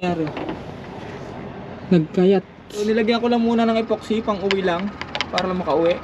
nangyari. Nagkayat. So nilagyan ko lang muna ng epoxy pang uwi lang para lang makauwi.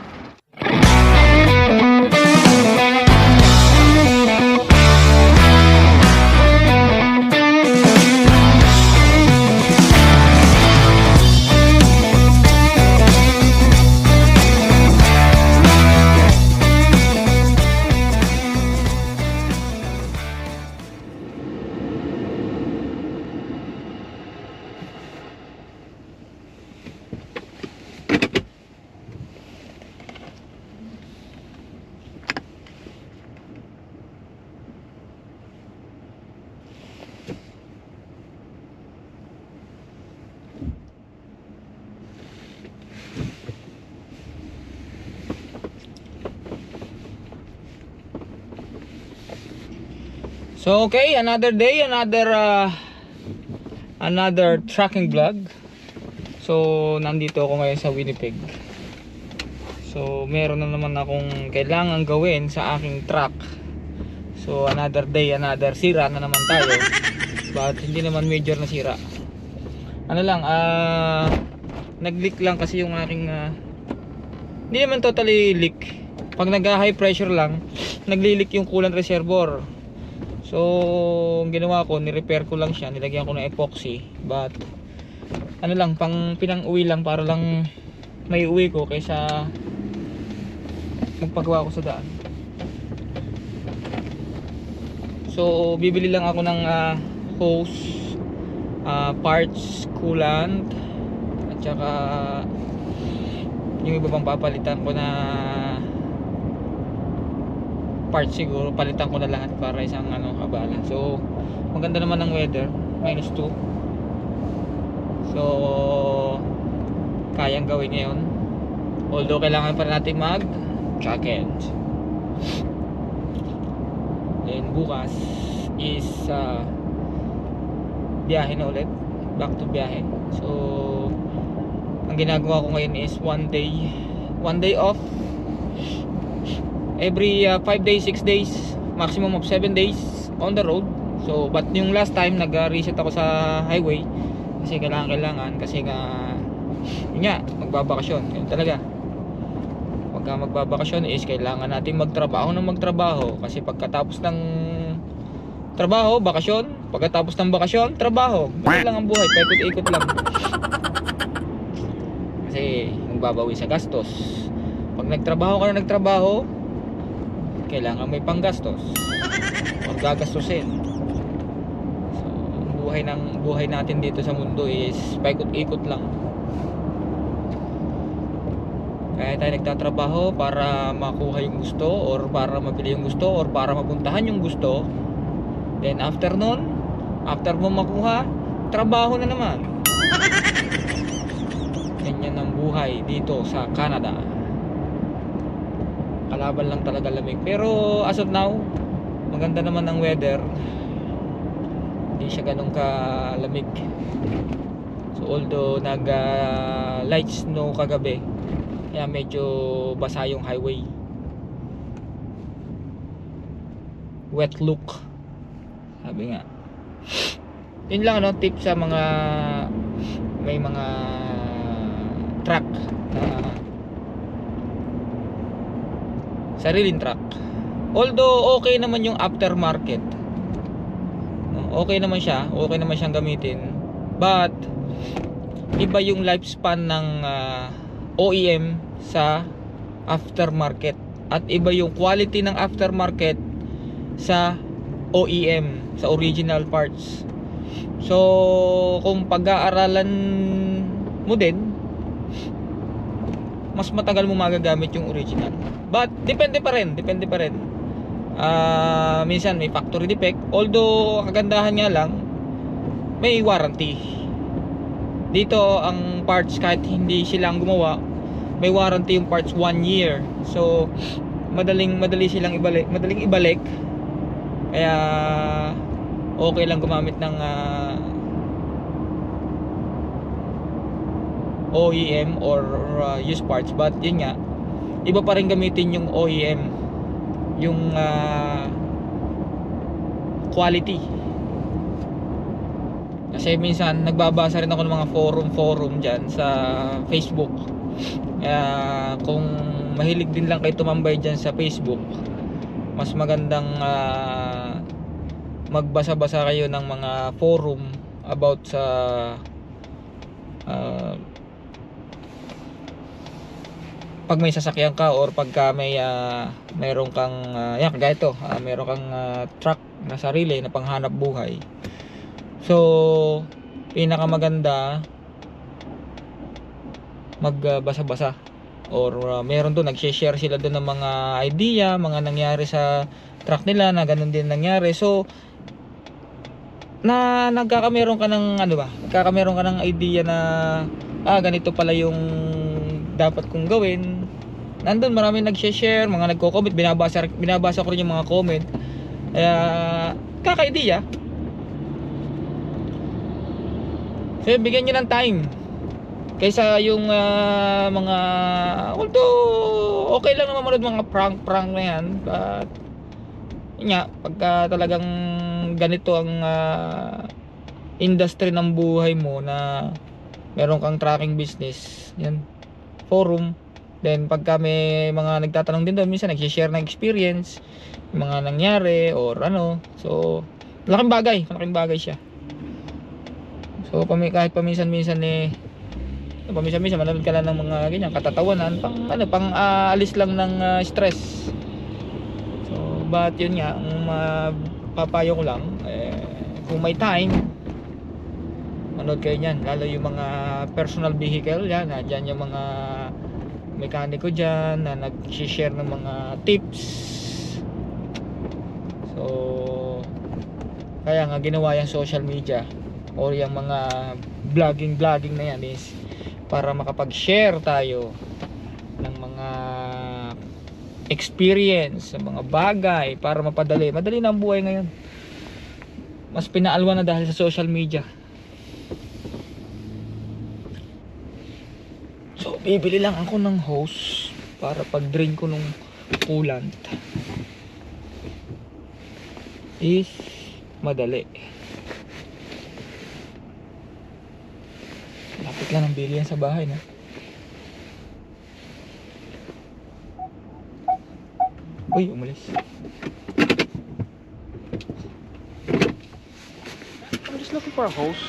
So okay, another day, another tracking vlog. So nandito ako ngayon sa Winnipeg. So meron na naman akong kailangan gawin sa aking truck. So another day, another sira na naman tayo. But hindi naman major na sira. Ano lang, nag-leak lang kasi yung aking hindi naman totally leak. Pag nag-high pressure lang, nagli-leak yung coolant reservoir. So, ang ginawa ko, ni-repair ko lang siya, nilagyan ko ng epoxy. But, ano lang, pang pinang-uwi lang para lang may uwi ko kaysa magpagawa ko sa daan. So, bibili lang ako ng hose, parts, coolant, at saka yung iba pang papalitan ko na parts siguro, palitan ko na lahat para isang abala. So maganda naman ang weather, -2. So kayang gawin ngayon, although kailangan pa natin mag jacket. Then bukas is biyahe na ulit, back to biyahe. So ang ginagawa ko ngayon is one day off every 5 days, 6 days, maximum of 7 days on the road. So but yung last time nag-reset ako sa highway kasi kailangan kasi nga yun nga, magbabakasyon. Yun talaga, pagka magbabakasyon is kailangan natin magtrabaho kasi pagkatapos ng trabaho, bakasyon, pagkatapos ng bakasyon, trabaho. Ganun lang ang buhay, paikot-ikot lang kasi magbabawi sa gastos. Pag nagtrabaho ka na kailangan may panggastos o gagastusin. So buhay natin dito sa mundo is paikot-ikot lang. Kaya tayo nagtatrabaho para makuha yung gusto, or para mabili yung gusto, or para mapuntahan yung gusto. Then after mo makuha, trabaho na naman. Ganyan ang buhay dito sa Canada. Kalaban lang talaga lamig. Pero as of now, maganda naman ang weather. Hindi siya ganun kalamig. So although light snow kagabi, kaya medyo basa yung highway. Wet look, sabi nga. Yun lang tip sa mga may mga truck na sariling truck. Although okay naman yung aftermarket, okay naman siyang gamitin, but iba yung lifespan ng OEM sa aftermarket, at iba yung quality ng aftermarket sa OEM, sa original parts. So kung pag-aaralan mo din, mas matagal mo magagamit yung original. But depende pa rin. Minsan may factory defect, although kagandahan nga lang may warranty. Dito ang parts, kahit hindi silang gumawa, may warranty yung parts 1 year. So madali silang ibalik. Kaya okay lang gumamit ng OEM or used parts. But yun nga, iba pa rin gamitin yung OEM, yung quality. Kasi minsan nagbabasa rin ako ng mga forum dyan sa Facebook. Kaya kung mahilig din lang kayo tumambay dyan sa Facebook, mas magandang magbasa-basa kayo ng mga forum about sa pag may sasakyan ka or pagka may meron kang yan kagaya ito, meron kang truck na sarili na panghanap buhay. So pinakamaganda magbasa-basa or meron doon nagse-share sila doon ng mga idea, mga nangyari sa truck nila na ganun din nangyari. So na nagkakameron ka ng ano ba? Nagkakameron ka ng idea na ganito pala yung dapat kong gawin. Nandun maraming nagse-share, mga nagko-comment, binabasa ko rin yung mga comment. Kaya kaka-idea. So bigyan niyo ng time. Kaysa yung mga although okay lang naman manood mga prank na yan, but yun nga, pagka talagang ganito ang industry ng buhay mo na meron kang tracking business, yan, forum. Then pagka may mga nagtatanong din doon, minsan nag-share ng experience, yung mga nangyari or ano. So malaking bagay siya. So kahit paminsan-minsan manood ka lang ng mga ganyan katatawanan, pang alis lang ng stress. So but yun nga, ang papayo ko lang, kung may time, manood kayo niyan, lalo yung mga personal vehicle yan, dyan yung mga mekaniko dyan na nag-share ng mga tips. So kaya nga ginawa yung social media or yung mga vlogging na yan is para makapag-share tayo ng mga experience, ng mga bagay para madali na ang buhay ngayon. Mas pinaalwa na dahil sa social media. So bibili lang ako ng hose para pag-drain ko nung coolant is madali. Lapit lang ang bili yan sa bahay na. Uy, umalis. I'm just looking for a hose.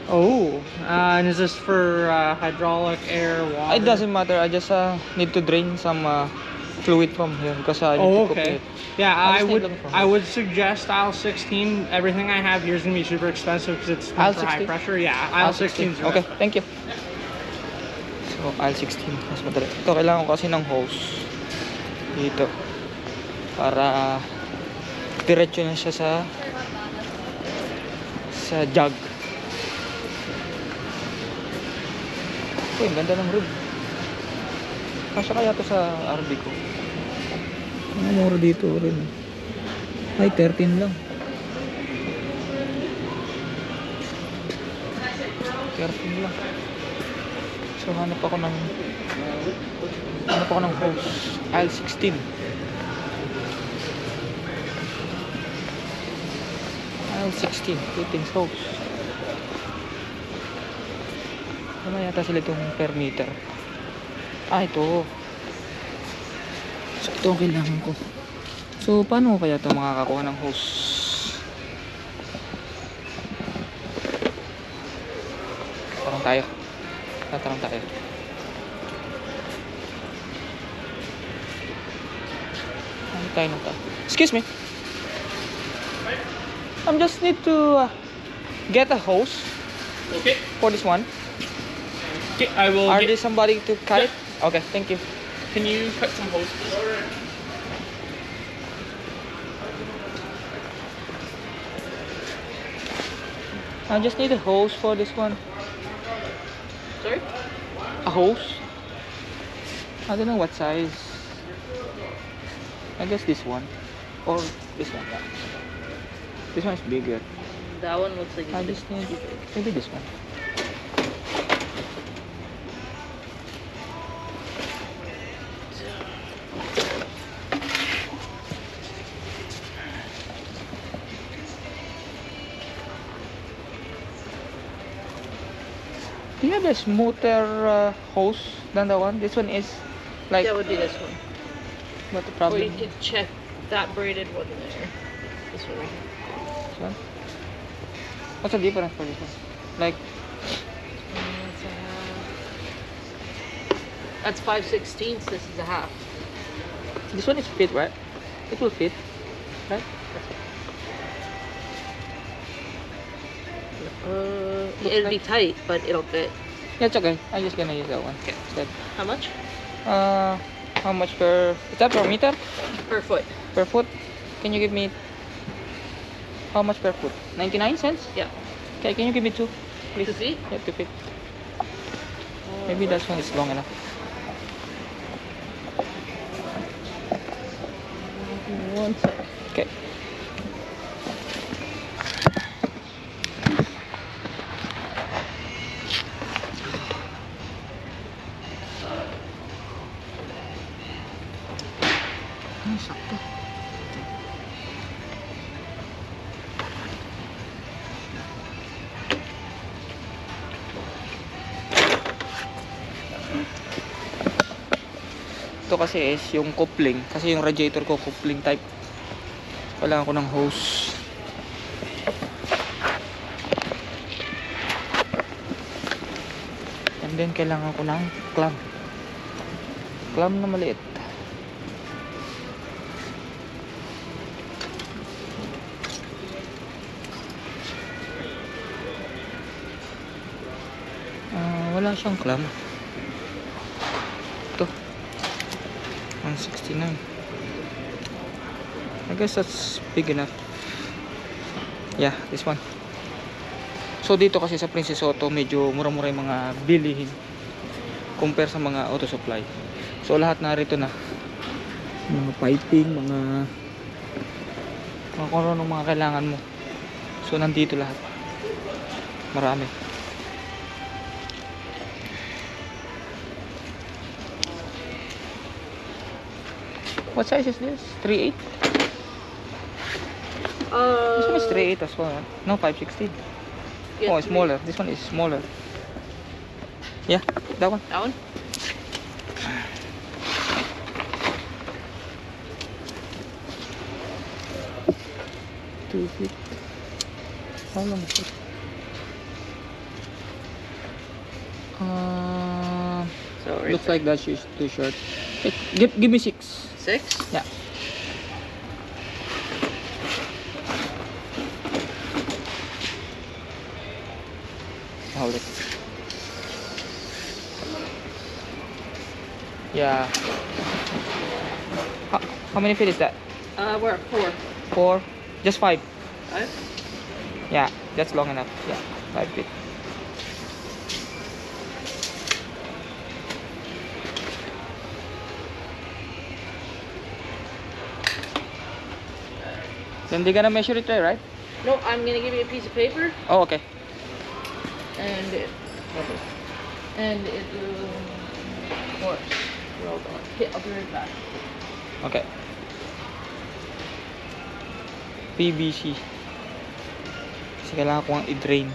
Oh, and is this for hydraulic, air, water? It doesn't matter. I just need to drain some fluid from here because I need to cook okay. it. Yeah, I I would suggest aisle 16. Everything I have here is gonna be super expensive because it's Aisle meant for high 16? pressure. Yeah, aisle 16. Okay, thank you. So, aisle 16. Mas madali. Ito, kailangan ko kasi ng hose dito para diretso na siya sa jug. Uy, ganda ng rib. Kasya kaya to sa RB ko. Ang mura dito rin. Ay, 13 lang. 13 lang. So hanap ako ng hose. Aisle 16. Aisle 16. Fittings hose. Ano yata sila itong per meter? Ito. So ito ang kailangan ko. So paano kaya ito makakakuha ng hose? Tatanong tayo. Ano tayo na to? Excuse me. I'm just need to get a hose. Okay. For this one. Okay, I will. Are there somebody to cut it? Okay, thank you. Can you cut some hose? I just need a hose for this one. Sorry? A hose? I don't know what size. I guess this one. Or this one. Yeah. This one is bigger. That one looks like I it's just need maybe this one. Do you have a smoother hose than the one? This one is like. That would be this one. What the Or problem? you could check that braided one there. This one right here. This one? What's the difference for this one? Like, That's a half. That's 5/16. This is a half. this one is fit, right? It will fit, right? It'll be tight, but it'll fit. Yeah, it's okay. I'm just gonna use that one. Okay. Instead. How much? How much per? Is that per meter? Per foot. Per foot? Can you give me? How much per foot? 99 cents? Yeah. Okay, can you give me two, please? 2 feet? Yeah, 2 feet. Maybe that one is long enough. One sec. Okay. Ay, sakto. Ito kasi is yung coupling. Kasi yung radiator ko coupling type. Kailangan ko ng hose. And then kailangan ko ng clamp. Clamp na maliit. Wala siyang clamp. Ito. 169. I guess that's big enough. Yeah, this one. So dito kasi sa Princess Auto medyo mura-mura yung mga bilihin compare sa mga auto supply. So lahat narito na. Mga piping, mga kung ano mga kailangan mo. So nandito lahat. Marami. What size is this? 3/8? This one is 3/8 as well. No, 5/16. Yeah, Oh, it's smaller. This one is smaller. Yeah, that one. That one? Two feet. How long is it? So right Looks there. like that is too short. Hey, give me 6. 6? Yeah. Hold it. Yeah. How many feet is that? We're at 4. 4? Just 5. 5? Yeah, that's long enough. Yeah, 5 feet. Then they're gonna measure it there, right? No, I'm gonna give you a piece of paper Oh, okay. and it will work. Roll on. Okay, I'll be right back. Okay. PVC. Kasi kailangan ko ang i-drain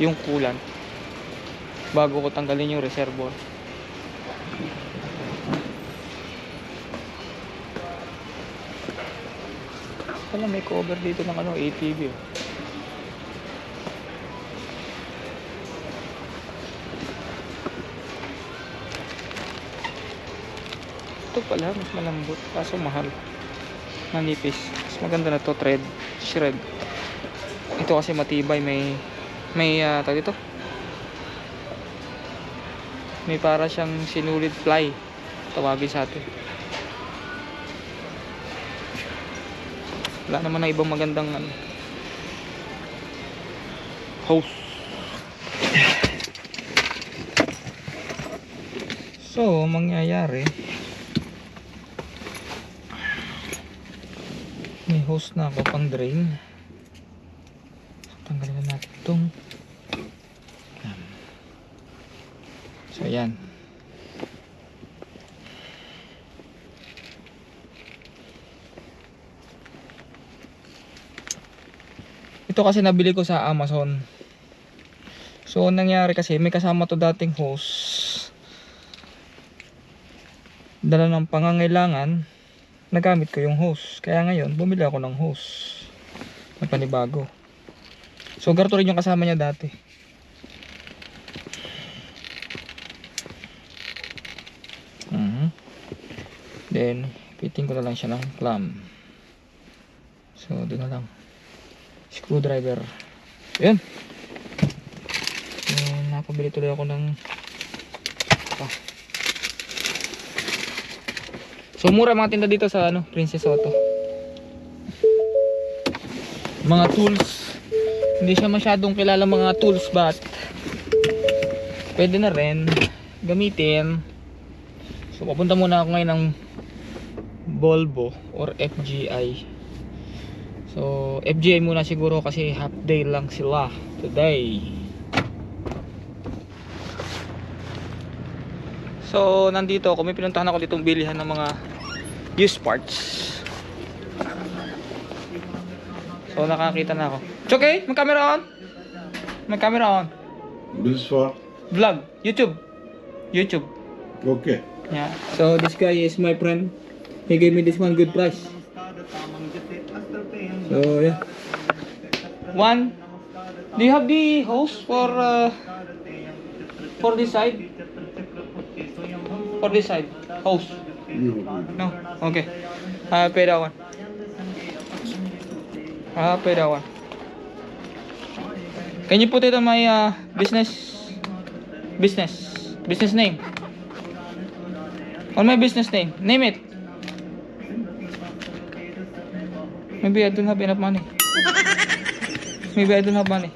yung coolant bago ko tanggalin yung reservoir. Wala, may cover dito ng ano, ATV. Oh. Ito pala, mas malambot. Kaso mahal. Manipis. Mas maganda na to, thread. Shred. Ito kasi matibay. May tawag dito. May para siyang sinulid fly. Tawagin sa atin. Wala naman na ibang magandang hose. So, mangyayari, may hose na ako pang drain. Tanggalin na natin itong. So, ayan. Ito kasi nabili ko sa Amazon. So ang nangyari kasi, may kasama to dating hose. Dala ng pangangailangan, nagamit ko yung hose. Kaya ngayon, bumili ako ng hose na panibago. So ganito rin yung kasama niya dati. Then fitting ko na lang siya ng clamp. So doon na lang. Screwdriver. Ayan. So nakabili tuloy ako ng So mura mga tinda dito sa ano, Princess Auto. Mga tools, hindi siya masyadong kilala mga tools, but pwede na rin gamitin. So papunta muna ako ngayon ng Volvo or FGI. So FGI muna siguro kasi half day lang sila today. So nandito ako, may pinuntahan ako ditong bilihan ng mga used parts. So nakakita na ako. It's okay? May camera on? May camera on? This for? Vlog, YouTube. YouTube. Okay. Yeah. So this guy is my friend. He gave me this one good price. So yeah. One. Do you have the hose for this side? For this side, hose. No. Okay. I'll pay that one. I'll pay that one. Can you put it on my business name? On my business name. Name it. Maybe I don't have enough money. Maybe I don't have money.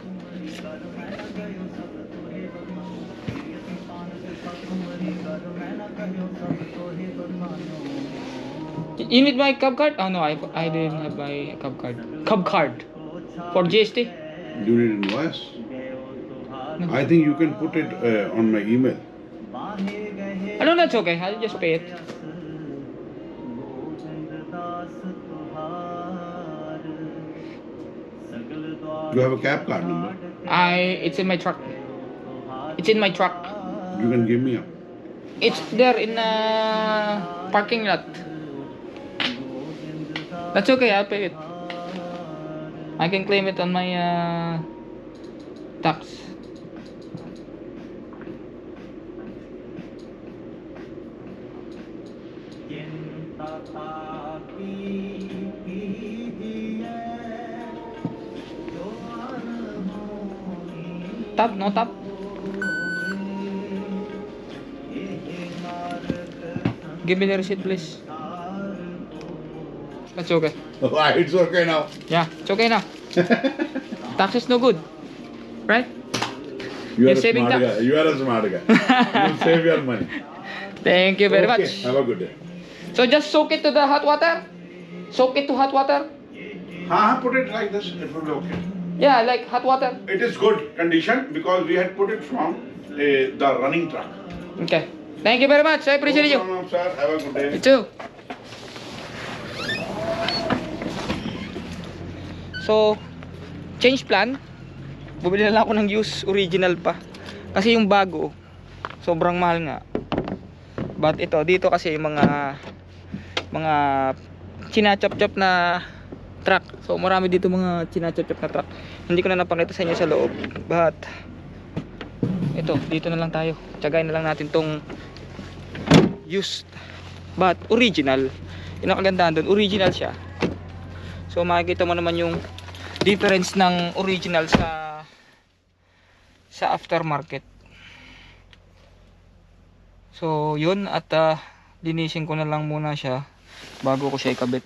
You need my cab card? Oh no, I didn't have my cab card. Cab card for GST. You need invoice? I think you can put it on my email. No, that's okay. I'll just pay it. You have a cab card number? It's in my truck. It's in my truck. You can give me a. It's there in parking lot. That's okay. I'll pay it. I can claim it on my tax. Tap, no tap. Give me the receipt, please. That's okay. It's okay now. Yeah, it's okay now. Tax is no good, right? You are You're a saving smart tax. guy. You are a smart guy. You will save your money. Thank you very Okay, much. have a good day. So just soak it to the hot water. Soak it to hot water. Put it like this. It will be okay. Yeah, like hot water. It is good condition because we had put it from the running truck. Okay. Thank you very much. I appreciate you. No problem, sir. Have a good day. You too. So, change plan. Bumili na lang ako ng used original pa. Kasi yung bago, sobrang mahal nga. But ito, dito kasi yung mga chinachop-chop na truck. So, marami dito mga chinachop-chop na truck. Hindi ko na napakita sa inyo sa loob. But, ito, dito na lang tayo. Tsagayin na lang natin tong used. But, original. Yung nakagandaan doon, original siya. So, makikita mo naman yung difference ng original sa aftermarket. So yun, at linisin ko na lang muna siya bago ko siya ikabit.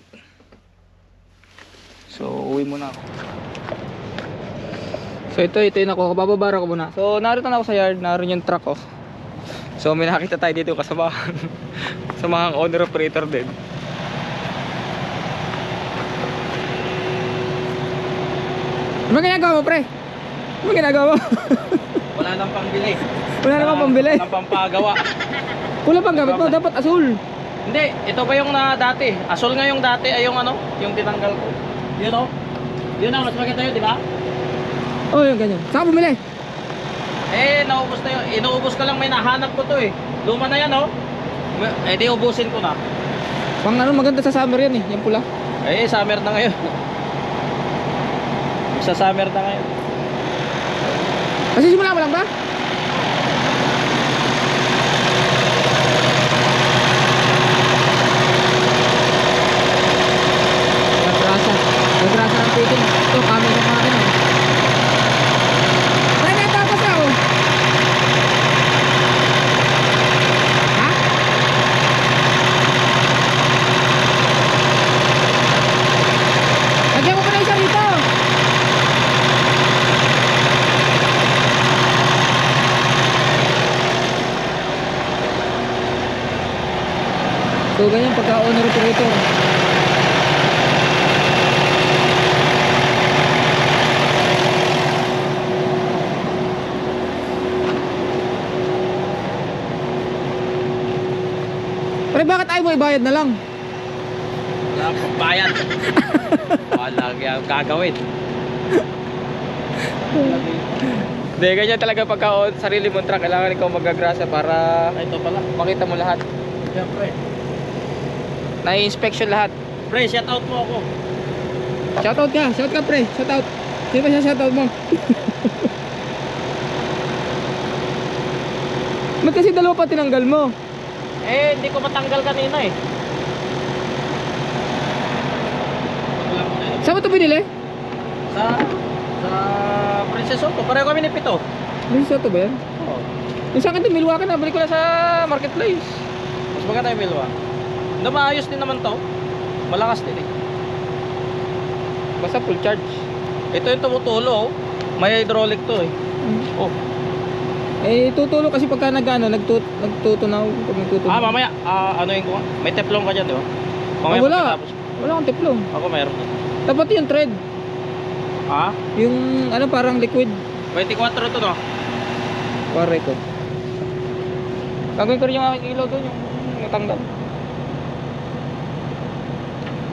So uwi muna ako. So ito yung ako, bababara ko muna. So narito na ako sa yard, naroon yung truck ko. So may nakita tayo dito kasamahan samahang owner operator din. Ano ginagawa mo, pre? Ano ginagawa mo? Wala nang pambili. Wala namang pambili. Wala nang pampagawa. Wala pang gamit mo, dapat asul. Hindi, ito pa yung na dati. Asol nga yung dati ay yung ano, yung tinanggal ko. Yun o. Yun ang mas maganda yun, di ba? Oh, yung ganyan. Saan ka bumili? Eh, naubos na yun. Inuubos ko lang, may nahanap ko to eh. Luma na yan, oh. Eh, di ubusin ko na. Pang ano, maganda sa summer yan eh, yung pula. Eh, summer na ngayon. Sa summer na ngayon. Kasi simula mo lang ba? Nagrasa. Nagrasa ng pitin. Ito, camera sa akin oh. Ay, natapos na oh. Ha? Lagyan ko pa na isa rito. So ganyan pagka owner operator. Pero bakit ayaw mo ibayad na lang? Wala akong bayad. Wala kang gagawin. Hindi, ganyan talaga pagka sarili mong truck, kailangan ikaw magagrasa para Ito pala. makita mo lahat. Siyempre. Na-inspection lahat. Pre, shout out mo ako. Shoutout ka, shout ka pre, shoutout. Sino ba siya shoutout mo? Ba't kasi dalawa pa tinanggal mo? Eh, hindi ko matanggal kanina eh. Saan mo ito binili? Sa Princess Auto. Pareho kami ni Pito. Ano sa ito ba yan? Oo. Yung sa akin ito, Milwaukee na, balik ko na sa marketplace. Mas maganda yung Milwa. Na maayos din naman to. Malakas din eh. Basta full charge. Ito yung tumutulo oh. May hydraulic to eh. Oh. Eh, tutulog kasi pagka nagtutunaw. Pag nagtutunaw. Mamaya. Ano yung kuha? May teplong ka dyan, di ba? Mamaya wala. pagkatapos. Wala akong tiplong. Ako mayroon. Dapat yung thread. Ha? Yung ano parang liquid. 24 to no? Pare ko. Gagawin ko rin yung aking ilaw doon. Yung natanggal.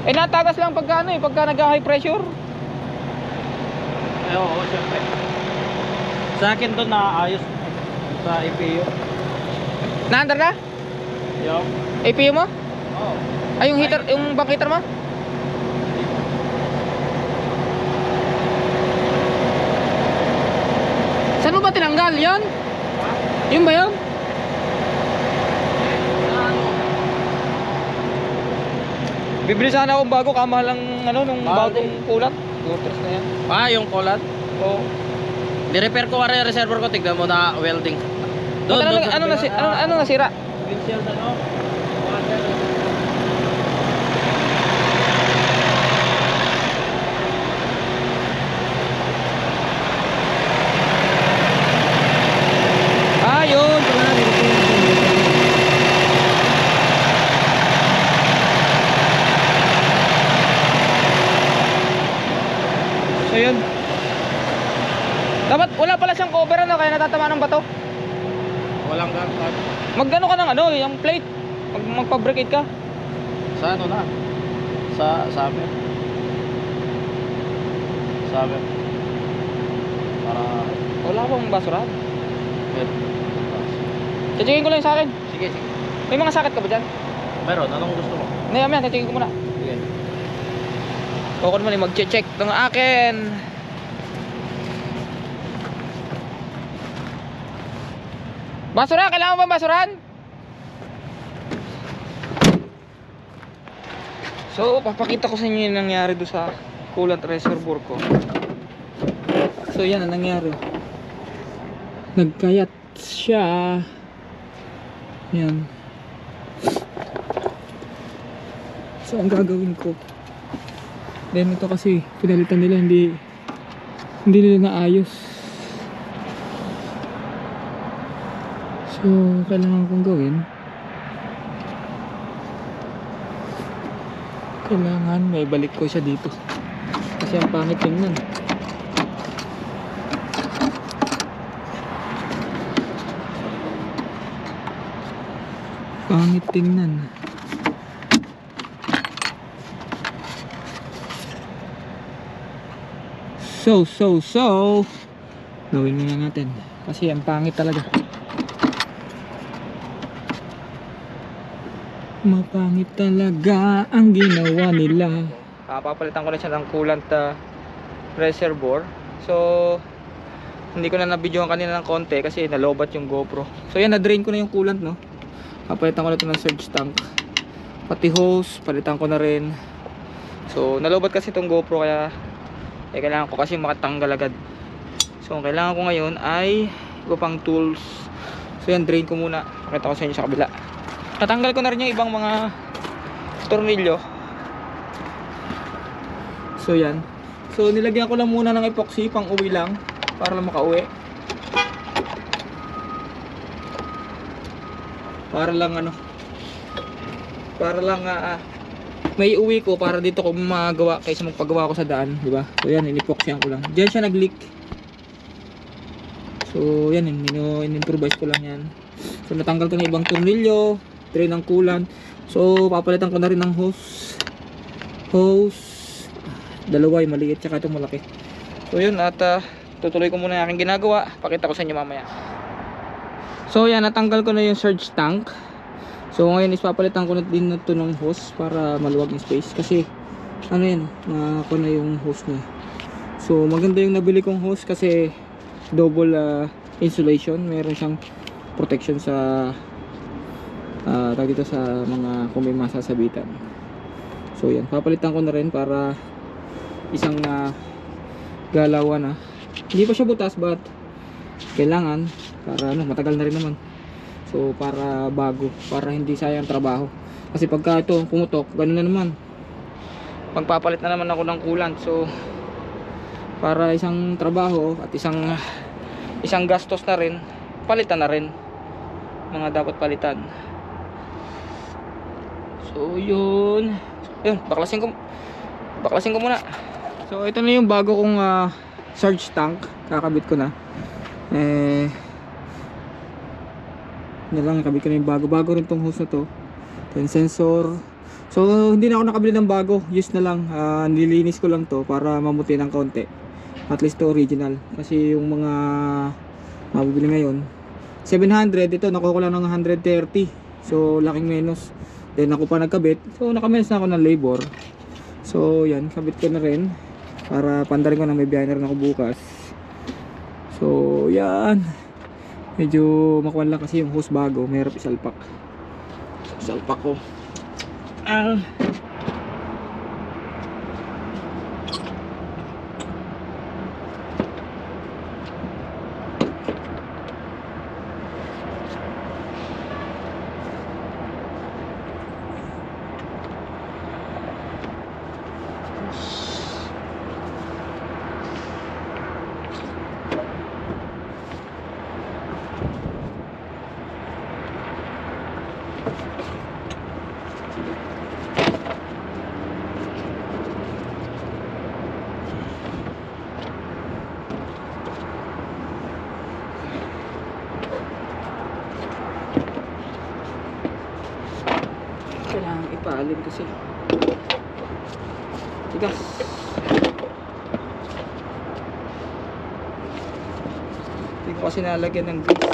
Eh, natagas lang pagka ano eh. Pagka nag-high pressure. Eh, oo, syempre. Sa akin doon naayos sa EPU. Naandar na? Yo. APU mo? Oo. Ay, yung heater, yung back heater mo? Saan mo ba tinanggal? Yan? Yun ba yun? Bibili sana akong bago, kamahal ang ano, nung Mahal bagong din. kulat. Quarters na yan. Yung colat. Oo. Ni-repair ko yung reservoir ko, tignan mo na welding. Ano nasira? Windshield ano? Yun. Pala, so yun. Dapat wala pala siyang cover ano, kaya natatamaan ng bato. Walang gangkad. Magano ka ng ano, yung plate. Magpa-bricate ka. Sa ano na? Sa amin. Sa amin. Para Wala bang basurahan? meron. Checkin ko lang sa akin. Sige, sige. May mga sakit ka ba dyan? Meron, anong gusto mo? Hindi, mamaya, checkin ko muna. Sige. Ako naman mag-check ng akin. Basura, kailangan ba basurahan? So, papakita ko sa inyo yung nangyari doon sa coolant reservoir ko. So, yan ang nangyari. Nagkayat siya. Yan. So, ang gagawin ko, then ito kasi pinalitan nila, hindi nila naayos. So, kailangan kong gawin, kailangan may balik ko siya dito kasi ang pangit tingnan. Pangit tingnan. So gawin muna natin. Kasi ang pangit talaga. Mapangit talaga ang ginawa nila. Papalitan ko na siya ng coolant reservoir. So hindi ko na nabidyohan kanina ng konti kasi nalobat yung GoPro. So yan, na-drain ko na yung coolant, no. Papalitan ko na ito ng surge tank. Pati hose, palitan ko na rin. So nalobat kasi itong GoPro kaya kailangan ko kasi makatanggal agad. So ang kailangan ko ngayon ay iba pang tools. So yan, drain ko muna. Pakita ko sa inyo sa kabila. Natanggal ko na rin yung ibang mga tornilyo. So yan. So nilagyan ko lang muna ng epoxy pang uwi lang para lang makauwi. Para lang may uwi ko para dito ko magawa kaysa magpagawa ko sa daan, di ba? So yan, in-epoxyan ko lang. Diyan siya nag-leak. So yan, in-improvise ko lang yan. So natanggal ko na ibang tornilyo, drain ng coolant. So papalitan ko na rin ng hose. Dalawa, yung maliit tsaka itong malaki. So yun, at tutuloy ko muna yung aking ginagawa. Pakita ko sa inyo mamaya. So yan, natanggal ko na yung surge tank. So ngayon is papalitan ko na din na ito ng hose para maluwag yung space. Kasi ano yan, ako na yung hose niya. So maganda yung nabili kong hose kasi double insulation. Meron siyang protection sa tawag dito sa mga kung may masasabitan. So yan, papalitan ko na rin para isang galawan na. Hindi pa siya butas but kailangan para matagal na rin naman. So para bago, para hindi sayang trabaho. Kasi pagka ito pumutok, ganoon na naman. Magpapalit na naman ako ng coolant. So para isang trabaho at isang gastos na rin, palitan na rin mga dapat palitan. So yun, baklasin ko muna. So ito na yung bago kong surge tank, kakabit ko na. Kabit ko na yung bago rin tong hose na to. Then sensor. So hindi na ako nakabili ng bago, use na lang. Nilinis ko lang to para mamuti ng konti. At least to original. Kasi yung mga mabibili ngayon 700, ito nakuha ko lang ng 130. So laking menos. Then ako pa nagkabit. So nakamenos na ako ng labor. So yan, kabit ko na rin para pandarin ko na may biyahe na rin ako bukas. So yan, medyo makuwan lang kasi yung hose bago, mayroon isalpak. Isalpak ko. Kailangan ipaalin kasi tigas. Hindi ko kasi nalagyan ng grease.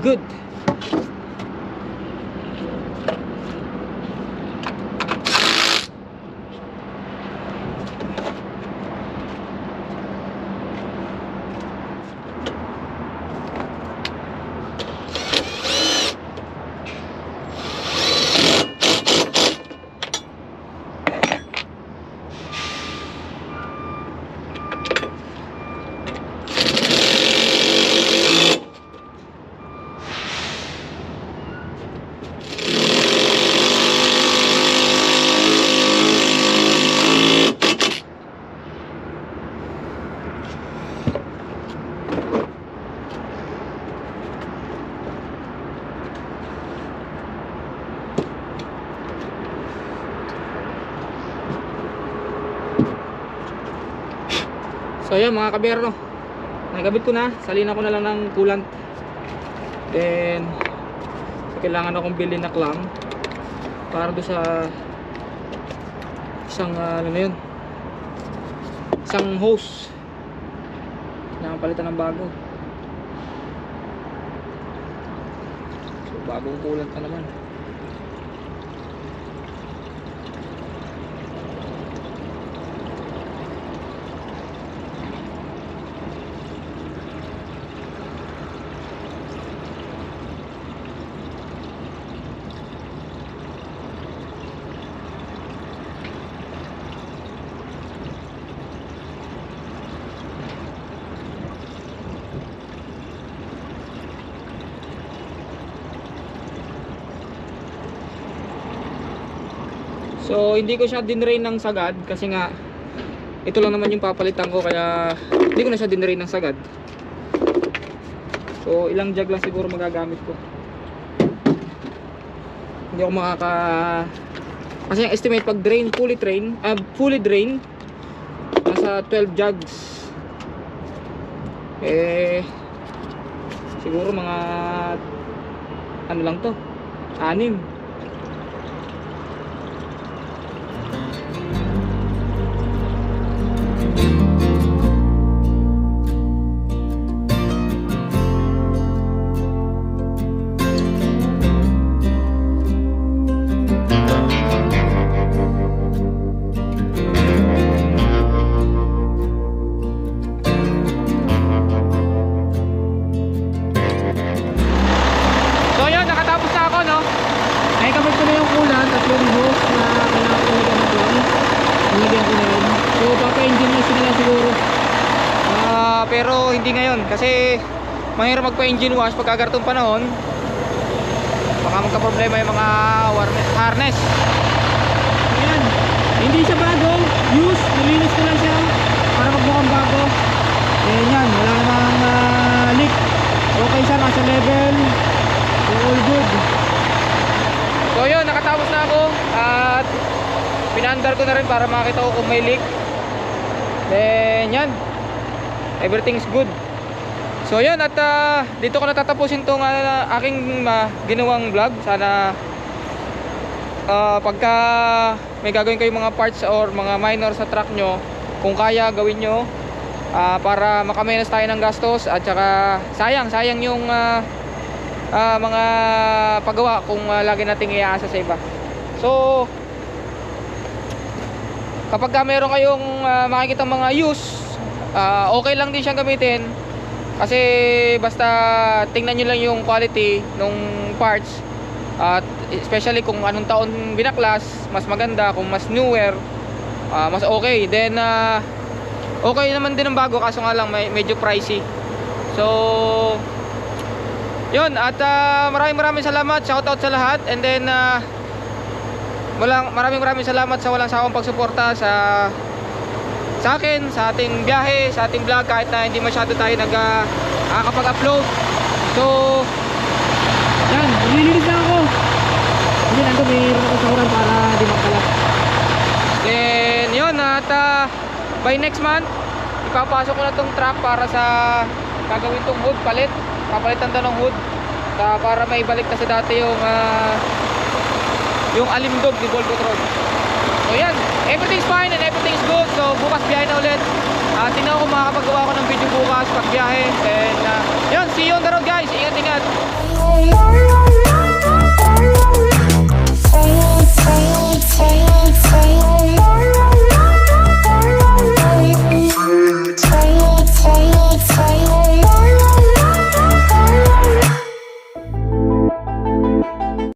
good. So ayan mga kaberno, nagabit ko na, salina ko na lang ng coolant. Then kailangan akong bilhin na clamp para do sa isang ano na yun, isang hose. Kailangan palitan ng bago. So bagong coolant na naman. So hindi ko siya dinrain ng sagad kasi nga ito lang naman yung papalitan ko, kaya hindi ko na siya dinrain ng sagad. So ilang jug lang siguro magagamit ko. Hindi ako kasi yung estimate pag drain, fully drain nasa 12 jugs. Siguro mga ano lang to, 6. Pero hindi ngayon kasi mahirap magpa-engine wash pagka ganitong panahon. Baka magka-problema yung mga harness. Ayan, hindi siya bago, use, nilinis ko lang siya para magmukhang bago. Yan, wala namang leak. Okay siya, nasa level. So all good. So yun, nakatapos na ako at pinandar ko na rin para makita ko kung may leak. Then yan, everything's good. So yun, at dito ko natatapusin tong aking ginawang vlog. Sana pagka may gagawin kayong mga parts or mga minor sa truck nyo, kung kaya gawin nyo para makamenos tayo ng gastos. At saka sayang yung mga paggawa kung lagi nating iaasa sa iba. So kapag meron kayong makikita mga use, okay lang din siyang gamitin kasi basta tingnan nyo lang yung quality ng parts at especially kung anong taon binaklas, mas maganda. Kung mas newer, mas okay. Then okay naman din ang bago, kaso nga lang medyo pricey. So yun, at maraming salamat, shoutout sa lahat. And then maraming salamat sa walang sawang pagsuporta sa akin, sa ating biyahe, sa ating vlog, kahit na hindi masyado tayo nakakapag-upload. So yan, nililinis na ako. Hindi nandun, mayroon ako sahuran para di magkalat. Then yun, at by next month ipapasok ko na tong truck para sa gagawin tong hood palit. Papalitan daw ng hood para maibalik na sa dati yung alimdog ni Volvo Tron. So yan, everything's fine and everything's good. So bukas biyahe na ulit. Tingnan ko kung makakapagawa ko ng video bukas pag biyahe. And Yun, see you on the road guys. Ingat, ingat. Oh,